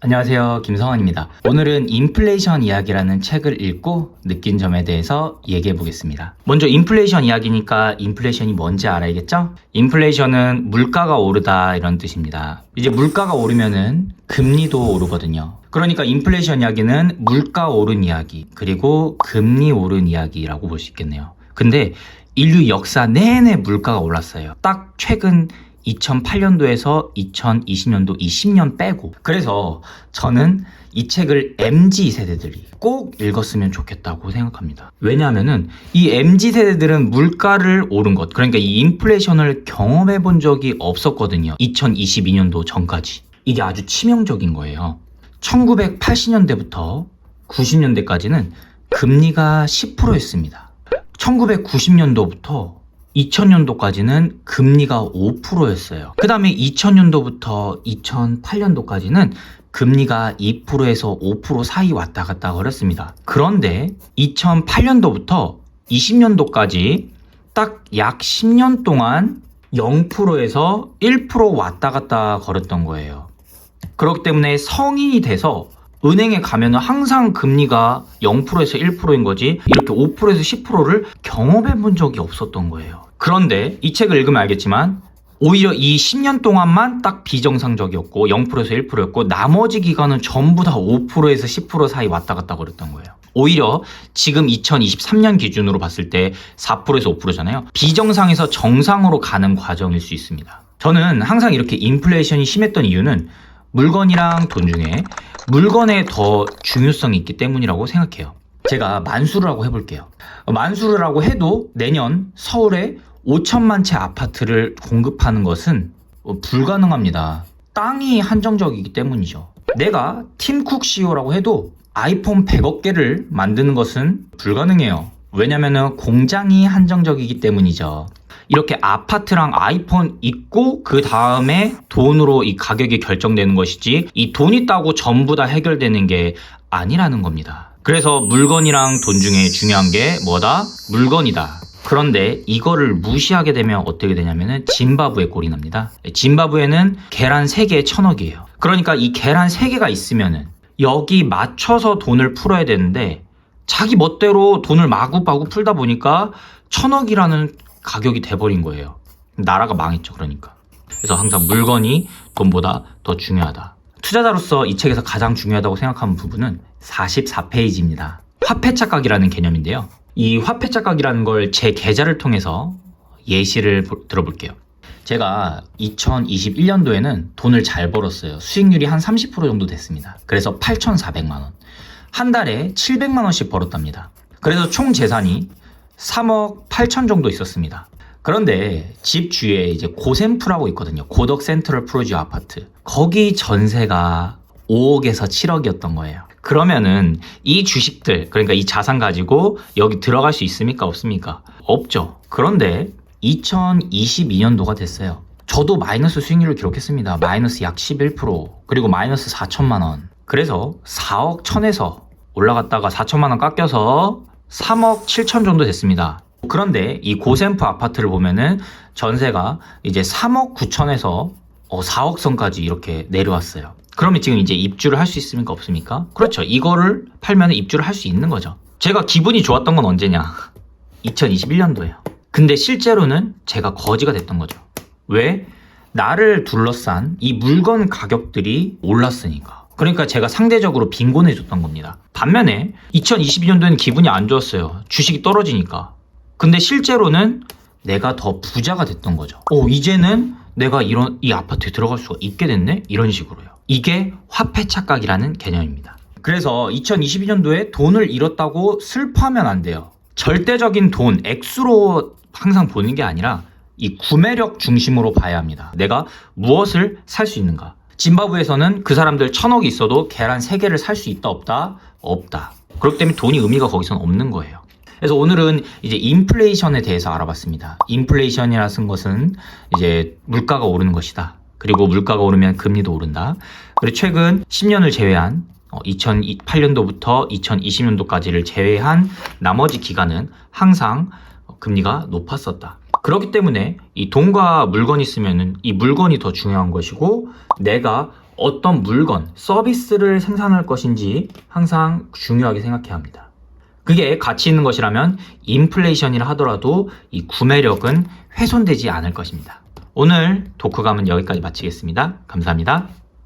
안녕하세요, 김성환입니다. 오늘은 인플레이션 이야기라는 책을 읽고 느낀 점에 대해서 얘기해 보겠습니다. 먼저 인플레이션 이야기니까 인플레이션이 뭔지 알아야겠죠? 인플레이션은 물가가 오르다 이런 뜻입니다. 이제 물가가 오르면은 금리도 오르거든요. 그러니까 인플레이션 이야기는 물가 오른 이야기, 그리고 금리 오른 이야기라고 볼 수 있겠네요. 근데 인류 역사 내내 물가가 올랐어요. 딱 최근 2008년도에서 2020년도 이 10년 빼고. 그래서 저는 이 책을 MZ세대들이 꼭 읽었으면 좋겠다고 생각합니다. 왜냐하면은 이 MZ세대들은 물가를 오른 것, 그러니까 이 인플레이션을 경험해 본 적이 없었거든요. 2022년도 전까지. 이게 아주 치명적인 거예요. 1980년대부터 90년대까지는 금리가 10%였습니다. 1990년도부터 2000년도까지는 금리가 5%였어요. 그 다음에 2000년도부터 2008년도까지는 금리가 2%에서 5% 사이 왔다 갔다 거렸습니다. 그런데 2008년도부터 20년도까지 딱 약 10년 동안 0%에서 1% 왔다 갔다 거렸던 거예요. 그렇기 때문에 성인이 돼서 은행에 가면 항상 금리가 0%에서 1%인 거지 이렇게 5%에서 10%를 경험해 본 적이 없었던 거예요. 그런데 이 책을 읽으면 알겠지만 오히려 이 10년 동안만 딱 비정상적이었고 0%에서 1%였고 나머지 기간은 전부 다 5%에서 10% 사이 왔다 갔다 거렸던 거예요. 오히려 지금 2023년 기준으로 봤을 때 4%에서 5%잖아요. 비정상에서 정상으로 가는 과정일 수 있습니다. 저는 항상 이렇게 인플레이션이 심했던 이유는 물건이랑 돈 중에 물건에 더 중요성이 있기 때문이라고 생각해요. 제가 만수를 하고 해볼게요. 만수를 하고 해도 내년 서울에 5천만 채 아파트를 공급하는 것은 불가능합니다. 땅이 한정적이기 때문이죠. 내가 팀쿡 CEO라고 해도 아이폰 100억 개를 만드는 것은 불가능해요. 왜냐면은 공장이 한정적이기 때문이죠. 이렇게 아파트랑 아이폰 있고 그 다음에 돈으로 이 가격이 결정되는 것이지 이 돈 있다고 전부 다 해결되는 게 아니라는 겁니다. 그래서 물건이랑 돈 중에 중요한 게 뭐다? 물건이다. 그런데 이거를 무시하게 되면 어떻게 되냐면은 짐바브웨 꼴이 납니다. 짐바브웨는 계란 3개에 1,000억이에요. 그러니까 이 계란 3개가 있으면은 여기 맞춰서 돈을 풀어야 되는데 자기 멋대로 돈을 마구마구 풀다 보니까 1,000억이라는 가격이 돼버린 거예요. 나라가 망했죠. 그러니까. 그래서 항상 물건이 돈보다 더 중요하다. 투자자로서 이 책에서 가장 중요하다고 생각하는 부분은 44페이지입니다. 화폐착각이라는 개념인데요. 이 화폐착각이라는 걸 제 계좌를 통해서 예시를 들어볼게요. 제가 2021년도에는 돈을 잘 벌었어요. 수익률이 한 30% 정도 됐습니다. 그래서 8,400만 원. 한 달에 700만 원씩 벌었답니다. 그래서 총 재산이 3억 8천 정도 있었습니다. 그런데 집 주위에 이제 고센프라고 있거든요. 고덕 센트럴 프로지오 아파트. 거기 전세가 5억에서 7억이었던 거예요. 그러면은 이 주식들, 그러니까 이 자산 가지고 여기 들어갈 수 있습니까? 없습니까? 없죠. 그런데 2022년도가 됐어요. 저도 마이너스 수익률을 기록했습니다. 마이너스 약 11%, 그리고 마이너스 4천만 원. 그래서 4억 1천에서 올라갔다가 4천만 원 깎여서 3억 7천 정도 됐습니다. 그런데 이 고센프 아파트를 보면은 전세가 이제 3억 9천에서 4억 선까지 이렇게 내려왔어요. 그러면 지금 이제 입주를 할 수 있습니까? 없습니까? 그렇죠. 이거를 팔면 입주를 할 수 있는 거죠. 제가 기분이 좋았던 건 언제냐? 2021년도예요. 근데 실제로는 제가 거지가 됐던 거죠. 왜? 나를 둘러싼 이 물건 가격들이 올랐으니까. 그러니까 제가 상대적으로 빈곤해졌던 겁니다. 반면에 2022년도에는 기분이 안 좋았어요. 주식이 떨어지니까. 근데 실제로는 내가 더 부자가 됐던 거죠. 이제는 내가 이 아파트에 들어갈 수가 있게 됐네? 이런 식으로요. 이게 화폐 착각이라는 개념입니다. 그래서 2022년도에 돈을 잃었다고 슬퍼하면 안 돼요. 절대적인 돈, 액수로 항상 보는 게 아니라 이 구매력 중심으로 봐야 합니다. 내가 무엇을 살 수 있는가? 짐바브웨에서는 그 사람들 1,000억이 있어도 계란 3개를 살 수 있다 없다? 없다. 그렇기 때문에 돈이 의미가 거기선 없는 거예요. 그래서 오늘은 이제 인플레이션에 대해서 알아봤습니다. 인플레이션이라는 것은 이제 물가가 오르는 것이다. 그리고 물가가 오르면 금리도 오른다. 그리고 최근 10년을 제외한 2008년도부터 2020년도까지를 제외한 나머지 기간은 항상 금리가 높았었다. 그렇기 때문에 이 돈과 물건이 있으면은 이 물건이 더 중요한 것이고 내가 어떤 물건, 서비스를 생산할 것인지 항상 중요하게 생각해야 합니다. 그게 가치 있는 것이라면 인플레이션이라 하더라도 이 구매력은 훼손되지 않을 것입니다. 오늘 독후감은 여기까지 마치겠습니다. 감사합니다.